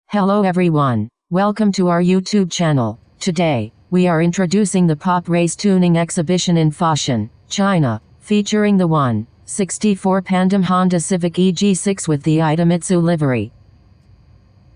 Hello everyone, welcome to our YouTube channel. Today, we are introducing the POPRACE tuning exhibition in Foshan, China, featuring the 1/64 PANDEM Honda Civic EG6 with the IDEMITSU livery.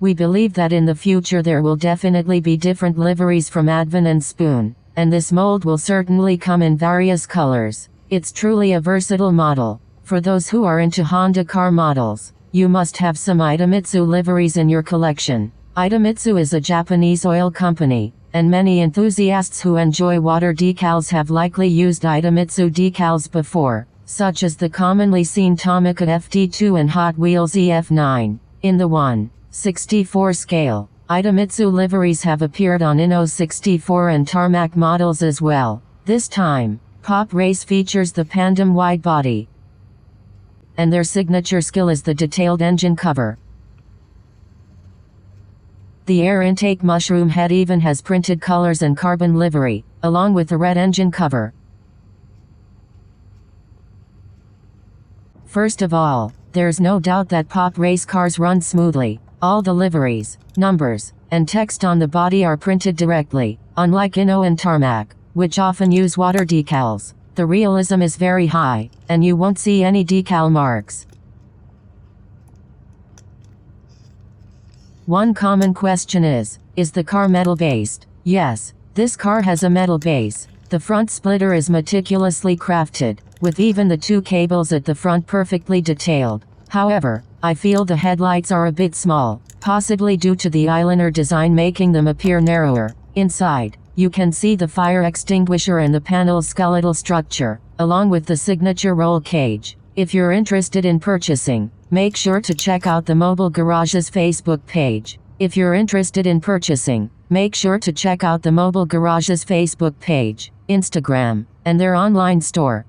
We believe that in the future there will definitely be different liveries from Advan and Spoon, and this mold will certainly come in various colors. It's truly a versatile model. For those who are into Honda car models, you must have some IDEMITSU liveries in your collection. IDEMITSU is a Japanese oil company, and many enthusiasts who enjoy water decals have likely used IDEMITSU decals before, such as the commonly seen Tomica FD2 and Hot Wheels EF9. In the 1/64 scale, IDEMITSU liveries have appeared on Inno 64 and Tarmac models as well. This time, POPRACE features the PANDEM wide body, and their signature skill is the detailed engine cover. The air intake mushroom head even has printed colors and carbon livery, along with the red engine cover. First of all, there's no doubt that POPRACE cars run smoothly. All the liveries, numbers, and text on the body are printed directly, unlike Inno and Tarmac, which often use water decals. The realism is very high, and you won't see any decal marks. One common question is the car metal based? Yes, this car has a metal base. The front splitter is meticulously crafted, with even the two cables at the front perfectly detailed. However, I feel the headlights are a bit small, possibly due to the eyeliner design making them appear narrower. Inside, you can see the fire extinguisher and the panel's skeletal structure, along with the signature roll cage. If you're interested in purchasing, make sure to check out the Mobile Garage's Facebook page. Instagram, and their online store.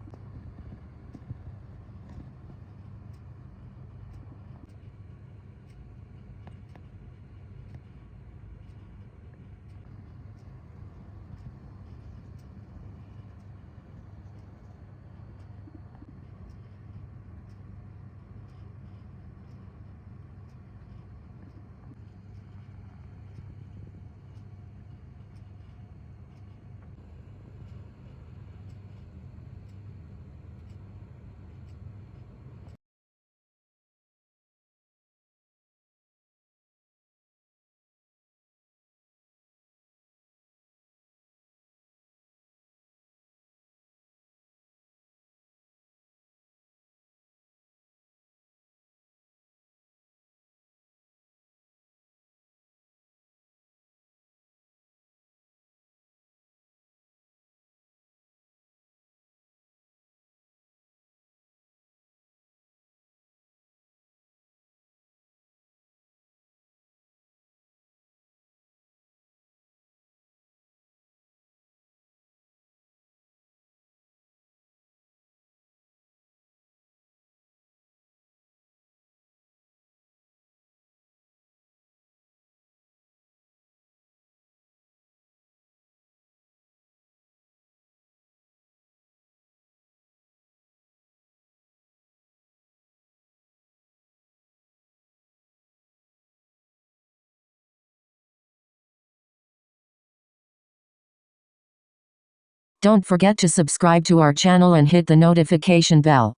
Don't forget to subscribe to our channel and hit the notification bell.